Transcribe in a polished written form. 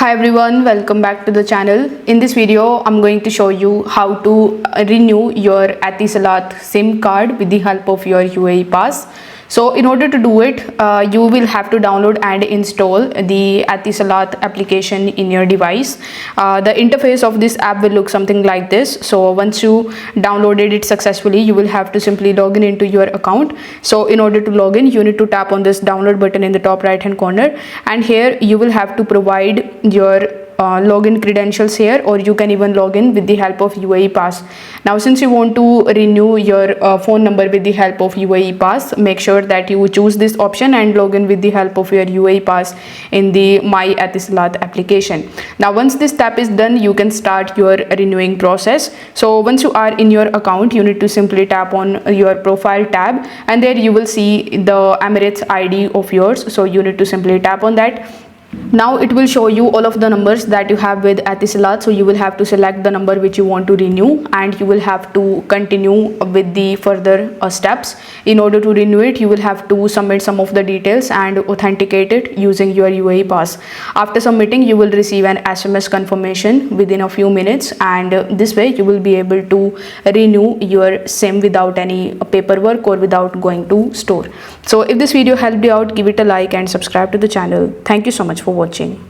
Hi everyone, welcome back to the channel. In this video, I'm going to show you how to renew your Etisalat SIM card with the help of your UAE pass. So in order to do it, you will have to download and install the Etisalat application in your device. The interface of this app will look something like this. So once you downloaded it successfully, you will have to simply log in into your account. So in order to log in, you need to tap on this download button in the top right hand corner, and here you will have to provide your login credentials here, or you can even log in with the help of UAE pass. Now since you want to renew your phone number with the help of UAE pass, make sure that you choose this option and log in with the help of your UAE pass in the My Etisalat application. Now once this step is done, you can start your renewing process. So once you are in your account, you need to simply tap on your profile tab, and there you will see the Emirates ID of yours. So you need to simply tap on that. Now it will show you all of the numbers that you have with Etisalat. So you will have to select the number which you want to renew, and you will have to continue with the further steps. In order to renew it, you will have to submit some of the details and authenticate it using your UAE pass. After submitting, you will receive an SMS confirmation within a few minutes, and this way you will be able to renew your SIM without any paperwork or without going to store. So if this video helped you out, give it a like and subscribe to the channel. Thank you so much for watching.